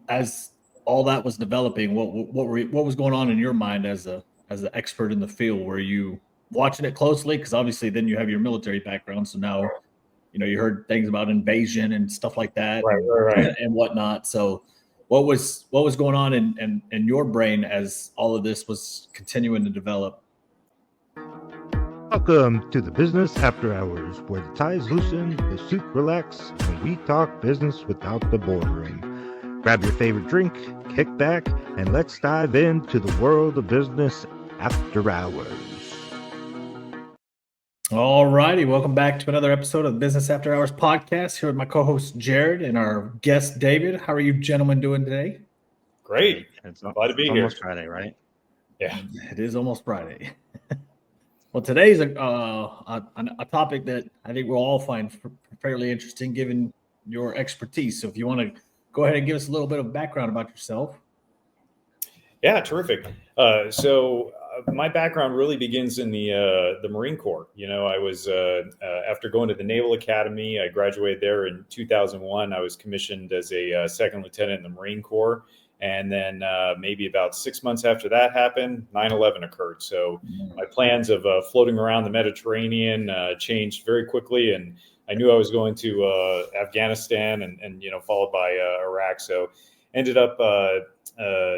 as all that was developing, what was going on in your mind as an expert in the field? Were you watching it closely? Because obviously, then you have your military background, so now you heard things about invasion and stuff like that, Right, and right, right. and whatnot. So, what was going on in your brain as all of this was continuing to develop? Welcome to the Business After Hours, where the ties loosen, the suit relax, and we talk business without the boardroom. Grab your favorite drink, kick back, and let's dive into the world of business after hours. All righty, welcome back to another episode of the Business After Hours podcast. Here with my co-host Jared and our guest David. How are you gentlemen doing today? Great. It's Glad to be here. almost Friday, right? Yeah. It is almost Friday. Well, today's a topic that I think we'll all find fairly interesting, given your expertise. So, if you want to go ahead and give us a little bit of background about yourself. Yeah, terrific. So my background really begins in the Marine Corps. I was after going to the Naval Academy, I graduated there in 2001. I was commissioned as a second lieutenant in the Marine Corps. And then maybe about 6 months after that happened, 9/11 occurred. So my plans of floating around the Mediterranean changed very quickly. And I knew I was going to Afghanistan and followed by Iraq. So ended up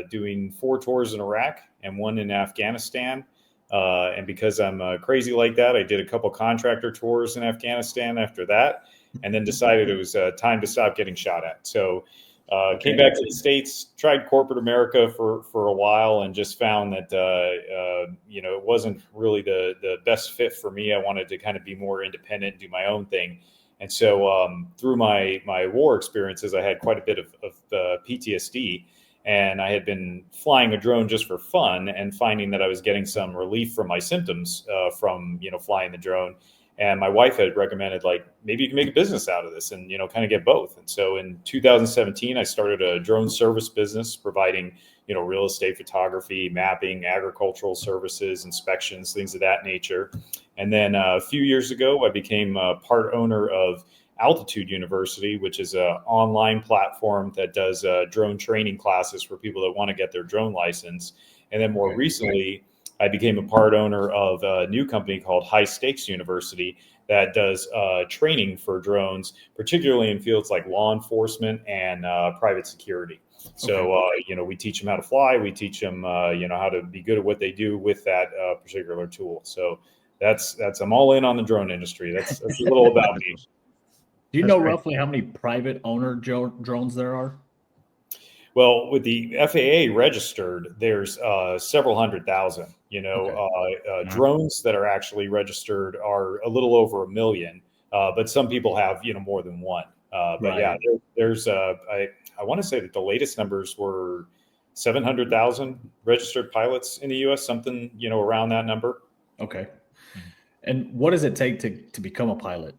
doing 4 tours in Iraq and 1 in Afghanistan. And because I'm crazy like that, I did a couple contractor tours in Afghanistan after that, and then decided it was time to stop getting shot at. So came back to the States, tried corporate America for a while, and just found that it wasn't really the best fit for me. I wanted to kind of be more independent and do my own thing. And so through my war experiences, I had quite a bit of PTSD. And I had been flying a drone just for fun and finding that I was getting some relief from my symptoms from flying the drone. And my wife had recommended, like, maybe you can make a business out of this and kind of get both. And so in 2017, I started a drone service business providing real estate photography, mapping, agricultural services, inspections, things of that nature. And then a few years ago, I became part owner of Altitude University, which is an online platform that does drone training classes for people that want to get their drone license. And then more recently, I became a part owner of a new company called High Stakes University that does training for drones, particularly in fields like law enforcement and private security. So, we teach them how to fly. We teach them, how to be good at what they do with that particular tool. So I'm all in on the drone industry. That's a little about me. Do you know roughly how many private owner drones there are? Well, with the FAA registered, there's several 100,000. Drones that are actually registered are a little over 1 million, but some people have more than one. There's I want to say that the latest numbers were 700,000 registered pilots in the U.S. Something around that number. Okay. And what does it take to become a pilot?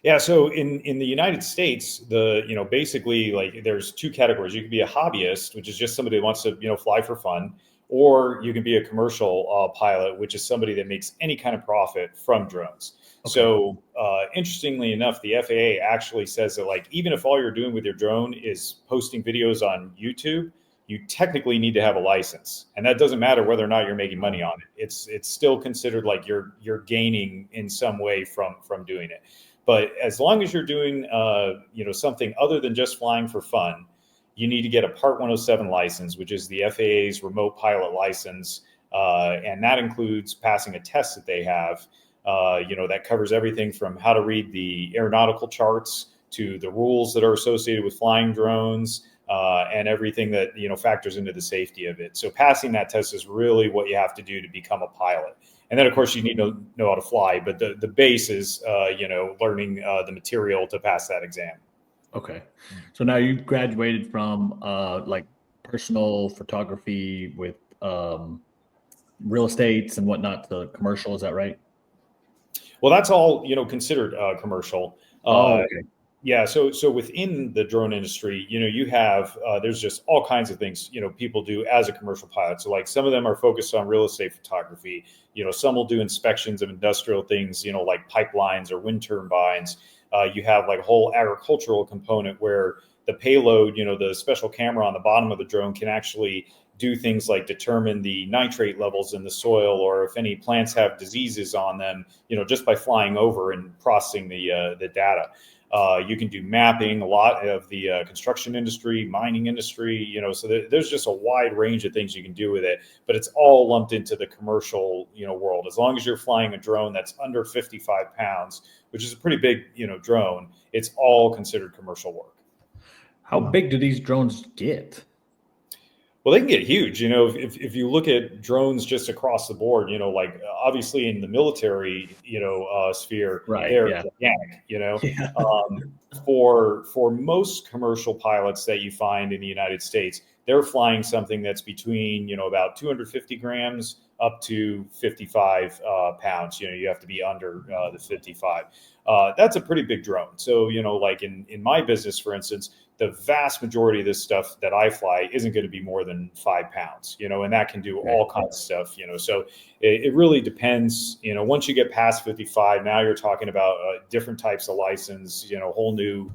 Yeah, so in the United States, basically, like, there's 2 categories. You can be a hobbyist, which is just somebody that wants to fly for fun, or you can be a commercial pilot, which is somebody that makes any kind of profit from drones. Okay. So interestingly enough, the FAA actually says that, like, even if all you're doing with your drone is posting videos on YouTube, you technically need to have a license, and that doesn't matter whether or not you're making money on it. It's still considered like you're gaining in some way from doing it. But as long as you're doing, something other than just flying for fun, you need to get a Part 107 license, which is the FAA's remote pilot license, and that includes passing a test that they have. That covers everything from how to read the aeronautical charts to the rules that are associated with flying drones, and everything that factors into the safety of it. So passing that test is really what you have to do to become a pilot. And then, of course, you need to know how to fly. But the base is, learning the material to pass that exam. Okay. So now you graduated from like personal photography with real estates and whatnot to commercial. Is that right? Well, that's all, considered commercial. Okay. Yeah. So within the drone industry, you have, there's just all kinds of things, people do as a commercial pilot. So, like, some of them are focused on real estate photography. Some will do inspections of industrial things, like pipelines or wind turbines. You have, like, a whole agricultural component where the payload, the special camera on the bottom of the drone can actually do things like determine the nitrate levels in the soil, or if any plants have diseases on them, just by flying over and processing the data. You can do mapping, a lot of the construction industry, mining industry, so there's just a wide range of things you can do with it, but it's all lumped into the commercial, world. As long as you're flying a drone that's under 55 pounds, which is a pretty big, drone, it's all considered commercial work. How big do these drones get? Well, they can get huge. If you look at drones just across the board, like obviously in the military, sphere, Right, they're yeah. gigantic. Yeah. For most commercial pilots that you find in the United States, they're flying something that's between about 250 grams up to 55 pounds. You have to be under the 55. That's a pretty big drone. So like in my business, for instance, the vast majority of this stuff that I fly isn't going to be more than 5 pounds, and that can do all kinds of stuff, so it really depends. Once you get past 55, now you're talking about different types of license, whole new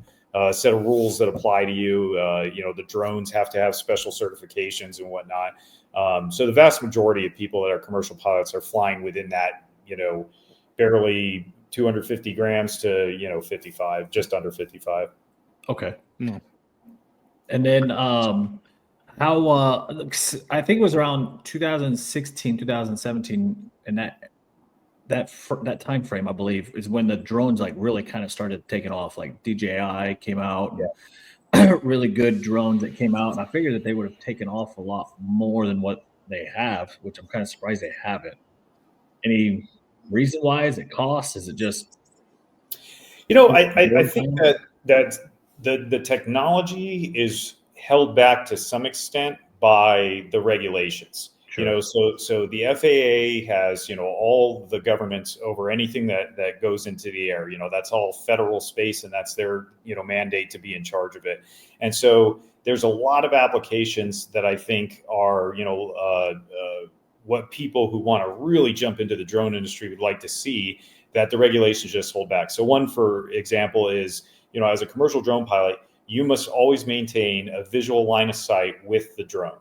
set of rules that apply to you. The drones have to have special certifications and whatnot. So the vast majority of people that are commercial pilots are flying within that, barely 250 grams to, 55, just under 55. Okay. No. And then how I think it was around 2016, 2017, and that time frame, I believe, is when the drones like really kind of started taking off. Like DJI came out, really good drones that came out, and I figured that they would have taken off a lot more than what they have, which I'm kind of surprised they haven't. Any reason why? Is it cost? Is it just I think that the technology is held back to some extent by the regulations. Sure. So the FAA has, all the governments over anything that goes into the air. That's all federal space, and that's their, mandate to be in charge of it. And so there's a lot of applications that I think are, what people who want to really jump into the drone industry would like to see, that the regulations just hold back. So one, for example, is, as a commercial drone pilot, you must always maintain a visual line of sight with the drone.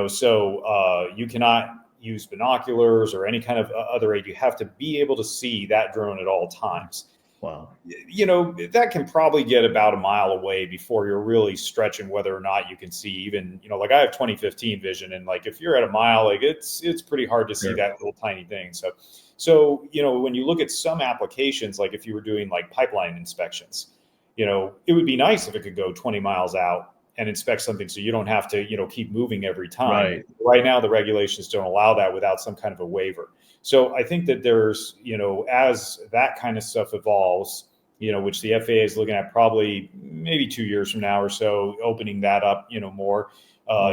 So you cannot use binoculars or any kind of other aid. You have to be able to see that drone at all times. Wow. That can probably get about a mile away before you're really stretching whether or not you can see even, like I have 2015 vision, and like if you're at a mile, like it's pretty hard to see that little tiny thing. So when you look at some applications, like if you were doing like pipeline inspections, it would be nice if it could go 20 miles out and inspect something, so you don't have to, keep moving every time. Right now, the regulations don't allow that without some kind of a waiver. So I think that there's, as that kind of stuff evolves, which the FAA is looking at probably maybe 2 years from now or so, opening that up, more,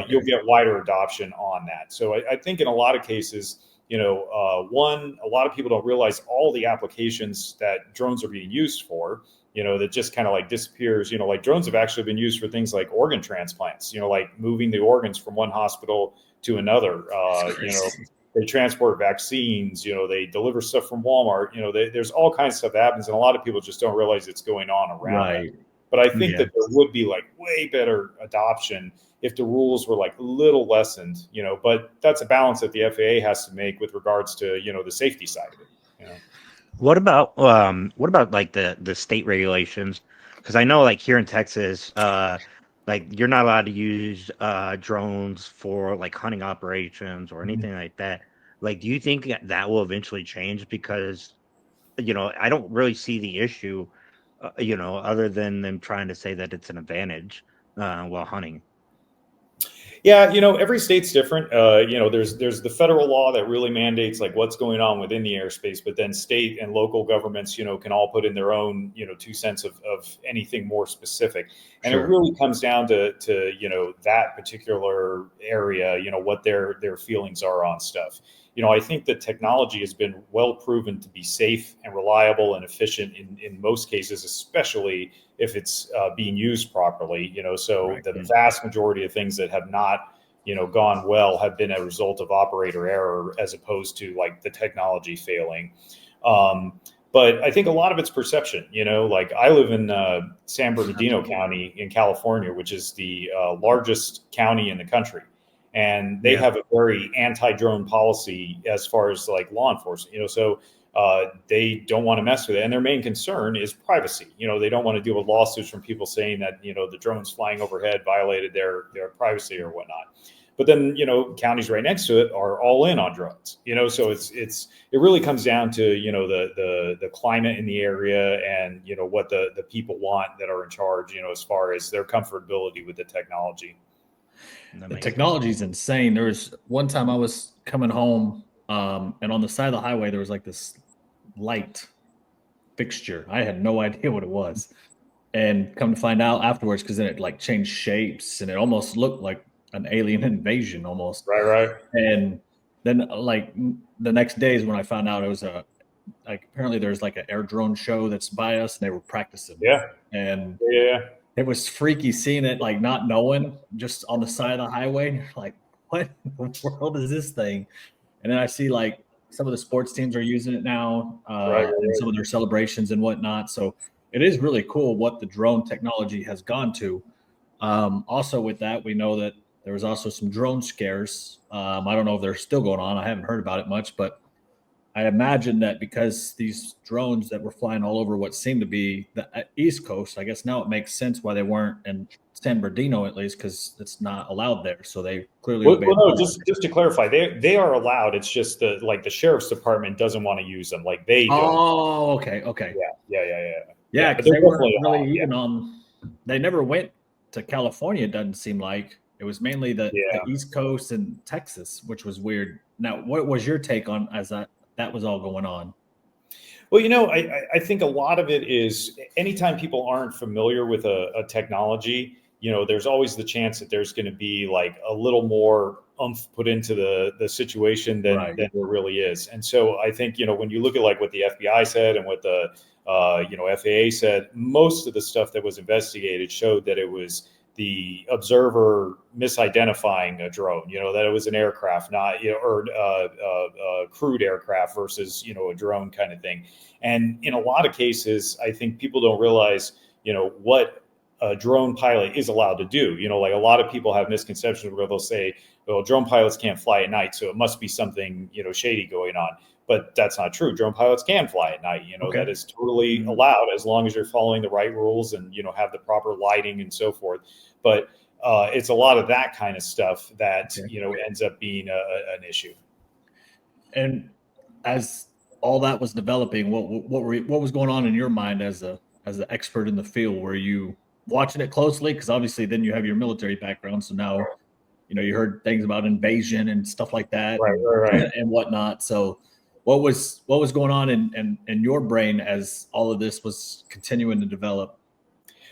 you'll get wider adoption on that. So I think in a lot of cases, one, a lot of people don't realize all the applications that drones are being used for, that just kind of like disappears. Like drones have actually been used for things like organ transplants, like moving the organs from one hospital to another. They transport vaccines, they deliver stuff from Walmart, there's all kinds of stuff that happens, and a lot of people just don't realize it's going on around them. But I think that there would be like way better adoption if the rules were like a little lessened, but that's a balance that the FAA has to make with regards to, the safety side of it. What about like the state regulations? Because I know like here in Texas, like you're not allowed to use drones for like hunting operations or anything like that. Like, do you think that will eventually change? Because I don't really see the issue, other than them trying to say that it's an advantage while hunting. Yeah, every state's different. There's the federal law that really mandates like what's going on within the airspace, but then state and local governments, can all put in their own, 2 cents of anything more specific. And it really comes down to that particular area, what their feelings are on stuff. I think that technology has been well proven to be safe and reliable and efficient in most cases, especially if it's being used properly. So the vast majority of things that have not, gone well have been a result of operator error as opposed to like the technology failing. But I think a lot of it's perception. Like I live in San Bernardino County in California, which is the largest county in the country. And they have a very anti-drone policy as far as like law enforcement, so they don't want to mess with it. And their main concern is privacy. They don't want to deal with lawsuits from people saying that, the drones flying overhead violated their privacy or whatnot. But then, counties right next to it are all in on drones, so it really comes down to, the climate in the area and, what the people want that are in charge, as far as their comfortability with the technology. The technology is insane. There was one time I was coming home, and on the side of the highway, there was like this light fixture. I had no idea what it was. And come to find out afterwards, because then it like changed shapes and it almost looked like an alien invasion almost. Right. And then like the next day is when I found out it was apparently there's like an air drone show that's by us and they were practicing. Yeah. And yeah. It was freaky seeing it, like not knowing, just on the side of the highway. Like, what in the world is this thing? And then I see like some of the sports teams are using it now, and some of their celebrations and whatnot. So it is really cool what the drone technology has gone to. Also, with that, we know that there was also some drone scares. I don't know if they're still going on. I haven't heard about it much, but I imagine that because these drones that were flying all over what seemed to be the East Coast, I guess now it makes sense why they weren't in San Bernardino, at least, because it's not allowed there. So they clearly no, just to clarify, they are allowed. It's just the sheriff's department doesn't want to use them. Like they don't. Oh, okay. Yeah, because they weren't really even on. They never went to California. It doesn't seem like it was mainly the East Coast and Texas, which was weird. Now, what was your take on as that was all going on? Well, I think a lot of it is anytime people aren't familiar with a technology, there's always the chance that there's going to be like a little more oomph put into the situation than there really is. And so I think, when you look at like what the FBI said and what the, FAA said, most of the stuff that was investigated showed that it was the observer misidentifying a drone, that it was an aircraft, not, or a crewed aircraft versus, a drone kind of thing. And in a lot of cases, I think people don't realize, what a drone pilot is allowed to do. Like a lot of people have misconceptions where they'll say, well, drone pilots can't fly at night, so it must be something, shady going on. But that's not true. Drone pilots can fly at night. That is totally allowed as long as you're following the right rules and, have the proper lighting and so forth. But it's a lot of that kind of stuff that, ends up being an issue. And as all that was developing, what was going on in your mind as an expert in the field? Were you watching it closely? Because obviously then you have your military background. So now, you heard things about invasion and stuff like that and whatnot. So what was going on in your brain as all of this was continuing to develop?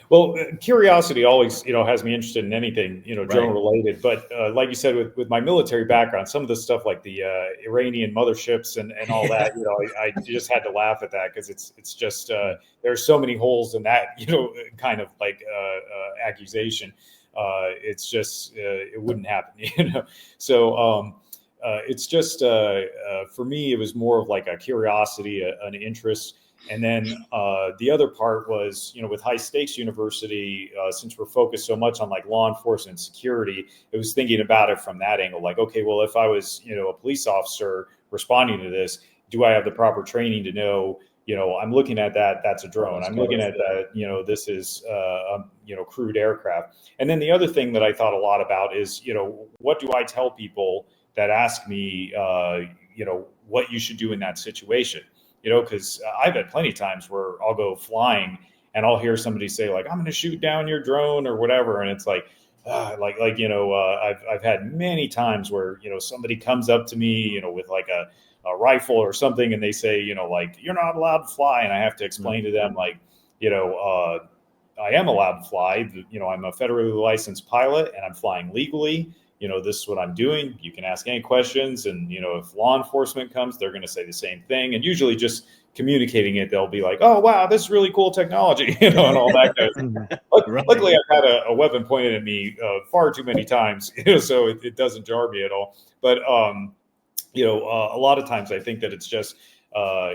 Well, curiosity always, has me interested in anything, drone related. But like you said, with my military background, some of the stuff like the Iranian motherships and all that, I just had to laugh at that because it's just there's so many holes in that, kind of like accusation. It's just it wouldn't happen, So it's just for me, it was more of like a curiosity, an interest. And then the other part was, with high stakes university, since we're focused so much on like law enforcement and security, it was thinking about it from that angle. Like, okay, well, if I was, a police officer responding to this, do I have the proper training to know, I'm looking at that's a drone. I'm looking at that, this is, crewed aircraft. And then the other thing that I thought a lot about is, what do I tell people that ask me, what you should do in that situation? Because I've had plenty of times where I'll go flying and I'll hear somebody say like, I'm going to shoot down your drone or whatever. And it's like, I've had many times where, somebody comes up to me, with like a rifle or something. And they say, like, you're not allowed to fly. And I have to explain to them like, I am allowed to fly. I'm a federally licensed pilot and I'm flying legally. This is what I'm doing. You can ask any questions. And, if law enforcement comes, they're going to say the same thing. And usually just communicating it, they'll be like, oh, wow, this is really cool technology, and all that kind of thing. Luckily, I've had a weapon pointed at me far too many times, so it doesn't jar me at all. But, a lot of times I think that it's just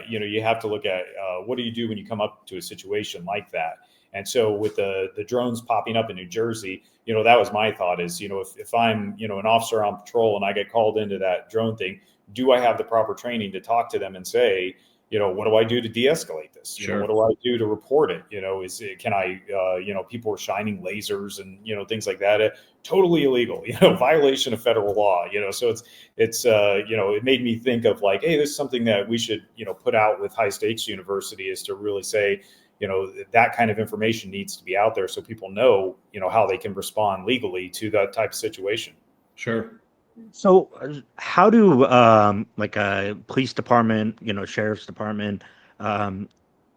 you have to look at what do you do when you come up to a situation like that. And so with the drones popping up in New Jersey, that was my thought is, if I'm, an officer on patrol and I get called into that drone thing, do I have the proper training to talk to them and say, what do I do to de-escalate this? Sure. What do I do to report it? Can I, people are shining lasers and, things like that. Totally illegal, violation of federal law, so it's it made me think of like, hey, this is something that we should, put out with high stakes university is to really say, that kind of information needs to be out there so people know, how they can respond legally to that type of situation. Sure. So how do like a police department, sheriff's department,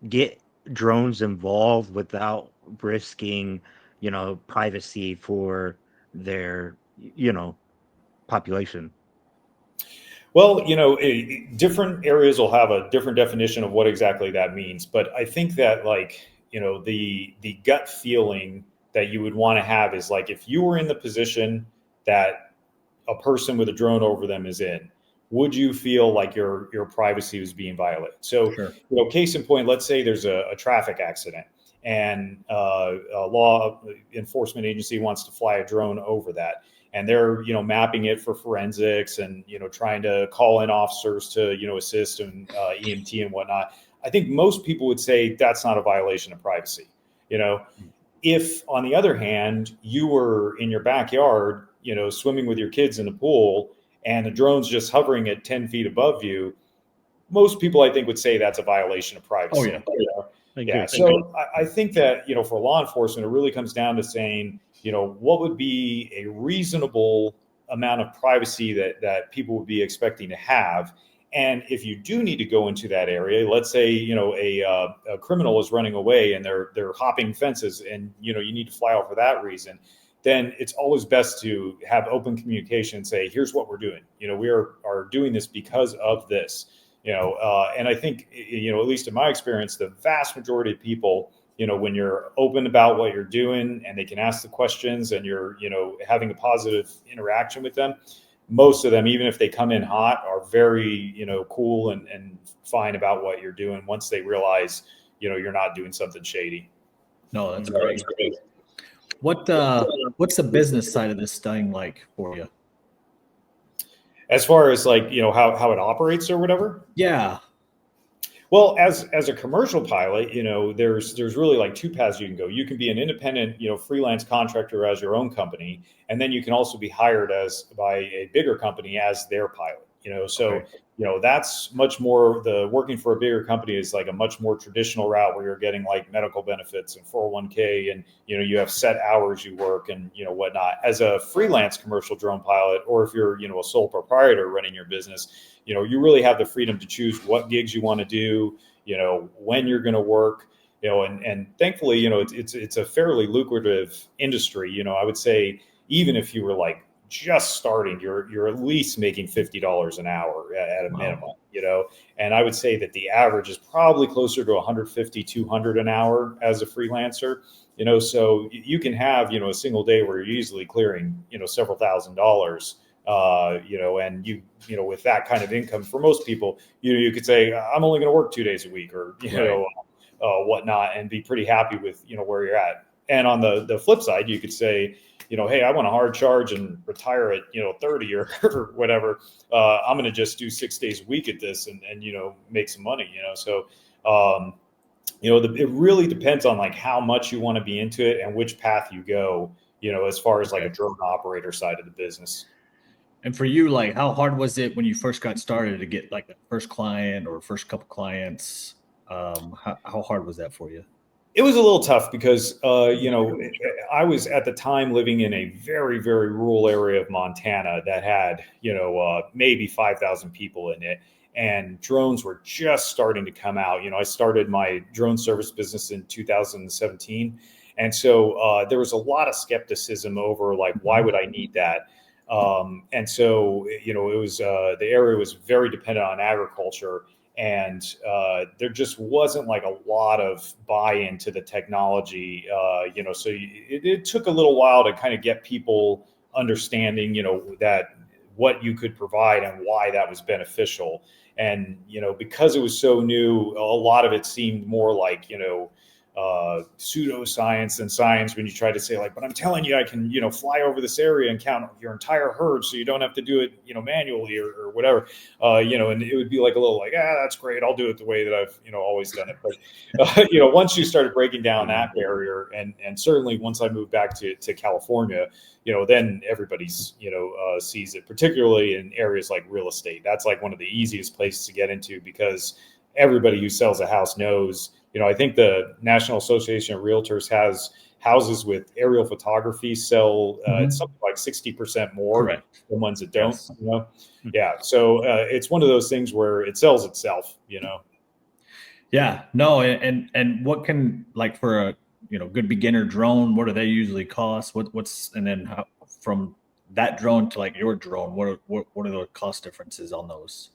get drones involved without risking, privacy for their, population? Well, different areas will have a different definition of what exactly that means. But I think that the gut feeling that you would want to have is like, if you were in the position that a person with a drone over them is in, would you feel like your privacy was being violated? So, Sure. Case in point, let's say there's a traffic accident and a law enforcement agency wants to fly a drone over that. And they're, mapping it for forensics and, trying to call in officers to, assist and EMT and whatnot. I think most people would say that's not a violation of privacy. If on the other hand, you were in your backyard, swimming with your kids in the pool and the drone's just hovering at 10 feet above you, most people I think would say that's a violation of privacy. Oh, yeah. Yeah. So I think that, for law enforcement, it really comes down to saying, what would be a reasonable amount of privacy that people would be expecting to have. And if you do need to go into that area, let's say, a criminal is running away and they're hopping fences and, you need to fly out for that reason, then it's always best to have open communication and say, here's what we're doing. We are doing this because of this. And I think, at least in my experience, the vast majority of people, when you're open about what you're doing and they can ask the questions and you're, having a positive interaction with them, most of them, even if they come in hot, are very, cool and fine about what you're doing once they realize, you're not doing something shady. No, that's great. What's the business side of this thing like for you? As far as how it operates or whatever? Yeah. Well, as a commercial pilot, there's really like two paths you can go. You can be an independent, freelance contractor as your own company, and then you can also be hired by a bigger company as their pilot. So Okay. That's much more, the working for a bigger company is like a much more traditional route where you're getting like medical benefits and 401k, and you have set hours you work and whatnot. As a freelance commercial drone pilot, or if you're a sole proprietor running your business, you really have the freedom to choose what gigs you want to do, when you're going to work, and thankfully, it's a fairly lucrative industry. I would say even if you were like just starting, you're at least making $50 an hour at a minimum, and I would say that the average is probably closer to 150, 200 an hour as a freelancer, so you can have, a single day where you're easily clearing, several $1,000s, and with that kind of income for most people, you could say, I'm only going to work 2 days a week or, whatnot, and be pretty happy with, where you're at. And on the flip side, you could say, hey, I want a hard charge and retire at, 30 or whatever. I'm going to just do 6 days a week at this and make some money, So, it really depends on like how much you want to be into it and which path you go, as far as like a drone operator side of the business. And for you, like, how hard was it when you first got started to get like the first client or first couple clients? How hard was that for you? It was a little tough because, I was at the time living in a very, very rural area of Montana that had, maybe 5,000 people in it. And drones were just starting to come out. I started my drone service business in 2017. And so there was a lot of skepticism over like, why would I need that? And so, it was the area was very dependent on agriculture. And there just wasn't like a lot of buy-in to the technology, so it took a little while to kind of get people understanding, that what you could provide and why that was beneficial. And, because it was so new, a lot of it seemed more like, pseudoscience than science when you try to say like, but I'm telling you, I can, fly over this area and count your entire herd so you don't have to do it, manually or whatever, and it would be like a little like, that's great. I'll do it the way that I've, always done it. But, once you started breaking down that barrier and certainly once I moved back to California, then everybody's, sees it, particularly in areas like real estate. That's like one of the easiest places to get into because everybody who sells a house knows, I think the National Association of Realtors has houses with aerial photography sell it's something like 60% more Correct. than ones that don't, Yes. Yeah. So it's one of those things where it sells itself, Yeah, no, and what can, like, for a good beginner drone, what do they usually cost? What's and then how from that drone to like your drone, what are the cost differences on those?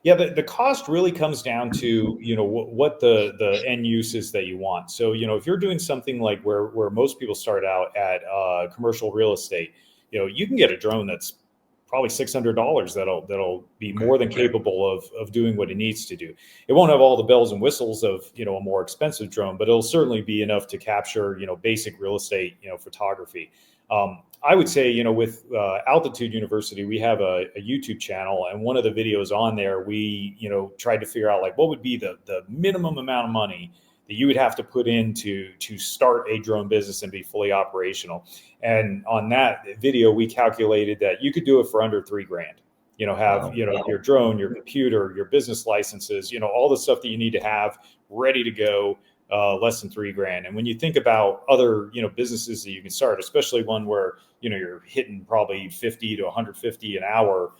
Yeah, the cost really comes down to what the end use is that you want. So if you're doing something like where most people start out at commercial real estate, you can get a drone that's probably $600 that'll be more than capable of doing what it needs to do. It won't have all the bells and whistles of a more expensive drone, but it'll certainly be enough to capture basic real estate photography. I would say, with Altitude University, we have a YouTube channel, and one of the videos on there, we, tried to figure out like what would be the minimum amount of money that you would have to put in to start a drone business and be fully operational. And on that video, we calculated that you could do it for under $3,000. Have your drone, your computer, your business licenses, all the stuff that you need to have ready to go. Less than $3,000. And when you think about other, businesses that you can start, especially one where, you're hitting probably 50 to 150 an hour,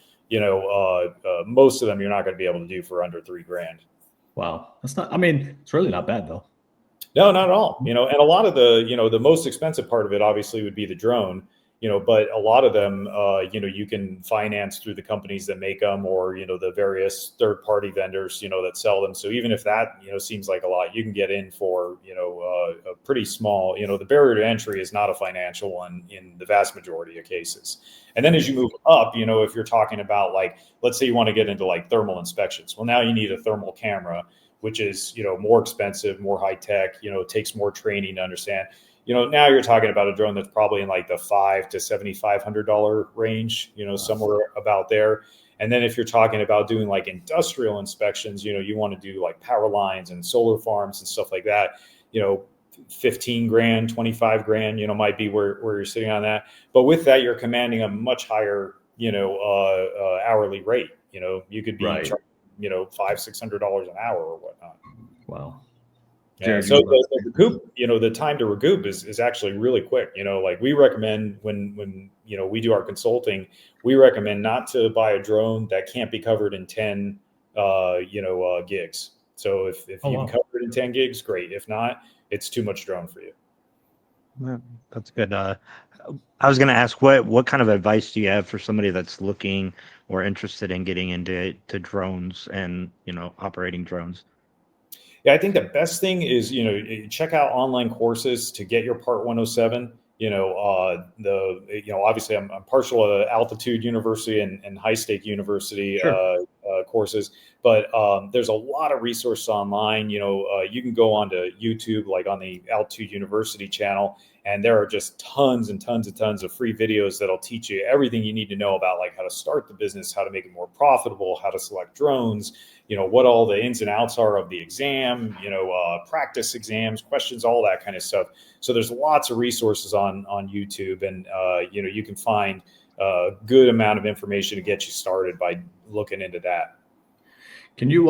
most of them you're not going to be able to do for under $3,000. Wow, that's not. I mean, it's really not bad though. No, not at all. And a lot of the, the most expensive part of it obviously would be the drone, but a lot of them, you can finance through the companies that make them or, the various third party vendors, that sell them. So even if that, seems like a lot, you can get in for, a pretty small, the barrier to entry is not a financial one in the vast majority of cases. And then as you move up, if you're talking about like, let's say you want to get into like thermal inspections. Well, now you need a thermal camera, which is, more expensive, more high tech, it takes more training to understand. Now you're talking about a drone that's probably in like the $500 to $7,500 range, somewhere about there. And then if you're talking about doing like industrial inspections, you want to do like power lines and solar farms and stuff like that, $15,000, $25,000, might be where you're sitting on that. But with that, you're commanding a much higher, hourly rate. You could be charging, $500-$600 an hour or whatnot. Wow. Yeah, so the recoup, the time to recoup is actually really quick. Like we recommend when we do our consulting, we recommend not to buy a drone that can't be covered in 10 gigs. So if you can cover it in 10 gigs, great. If not, it's too much drone for you. That's good. I was going to ask what kind of advice do you have for somebody that's looking or interested in getting into drones and operating drones? Yeah, I think the best thing is, check out online courses to get your Part 107. Obviously I'm partial to Altitude University and High Stake University courses, but there's a lot of resources online. You can go onto YouTube, like on the Altitude University channel, and there are just tons and tons and tons of free videos that'll teach you everything you need to know about like how to start the business, how to make it more profitable, how to select drones, what all the ins and outs are of the exam, practice exams, questions, all that kind of stuff. So there's lots of resources on YouTube, and you can find a good amount of information to get you started by looking into that. Can you,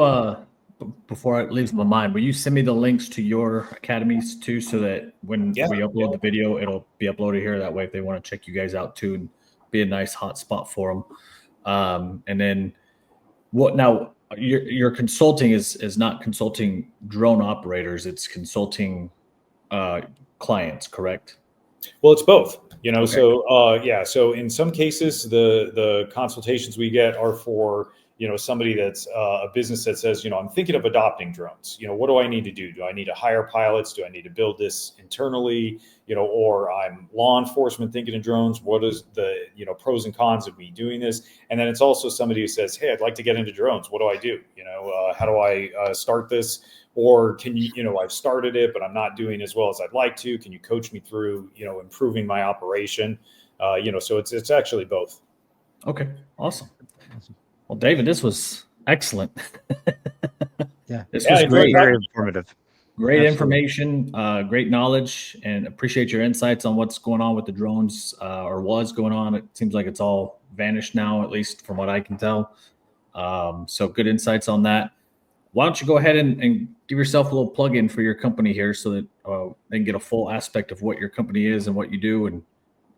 before it leaves my mind, will you send me the links to your academies too, so that when we upload the video, it'll be uploaded here. That way, if they want to check you guys out too, and be a nice hot spot for them. And then what now? Your consulting is not consulting drone operators; it's consulting clients, correct? Well, it's both. Okay. So in some cases, the consultations we get are for somebody that's a business that says, I'm thinking of adopting drones. What do I need to do? Do I need to hire pilots? Do I need to build this internally? Or I'm law enforcement thinking of drones. What is the, pros and cons of me doing this? And then it's also somebody who says, hey, I'd like to get into drones. What do I do? How do I start this? Or can you, I've started it, but I'm not doing as well as I'd like to. Can you coach me through, improving my operation? So it's actually both. Okay, awesome. Well, David, this was excellent. Yeah, This was great. Very informative. Great Absolutely. information, great knowledge, and appreciate your insights on what's going on with the drones, or was going on. It seems like it's all vanished now, at least from what I can tell. So good insights on that. Why don't you go ahead and give yourself a little plug-in for your company here so that they can get a full aspect of what your company is and what you do, and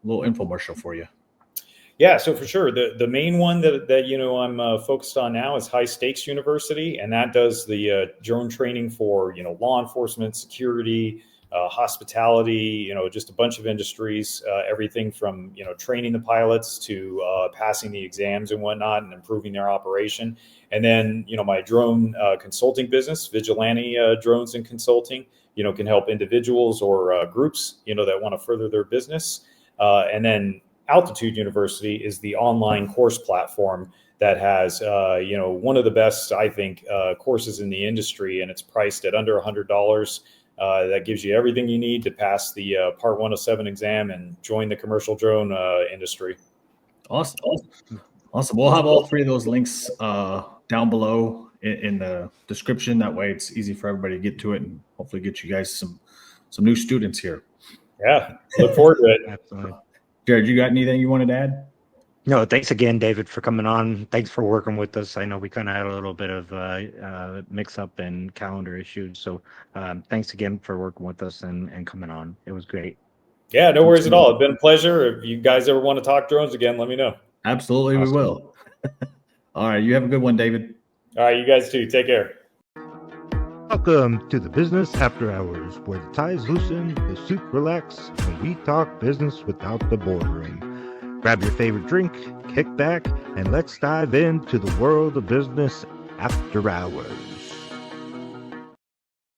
a little infomercial for you. Yeah, so for sure, the main one that I'm focused on now is High Stakes University, and that does the drone training for law enforcement, security, hospitality, just a bunch of industries, everything from training the pilots to passing the exams and whatnot, and improving their operation. And then my drone consulting business, Vigilante Drones and Consulting, can help individuals or groups that want to further their business, and then Altitude University is the online course platform that has, one of the best, I think, courses in the industry, and it's priced at under $100. That gives you everything you need to pass the Part 107 exam and join the commercial drone industry. Awesome. We'll have all three of those links down below in the description. That way it's easy for everybody to get to it, and hopefully get you guys some new students here. Yeah, look forward to it. Absolutely. Jared, you got anything you wanted to add? No, thanks again, David, for coming on. Thanks for working with us. I know we kind of had a little bit of mix-up and calendar issues. So thanks again for working with us and coming on. It was great. Yeah, no worries at all. It's been a pleasure. If you guys ever want to talk drones again, let me know. Absolutely, Awesome. We will. All right, you have a good one, David. All right, you guys too. Take care. Welcome to the Business After Hours, where the ties loosen, the suit relax, and we talk business without the boardroom. Grab your favorite drink, kick back, and let's dive into the world of business after hours.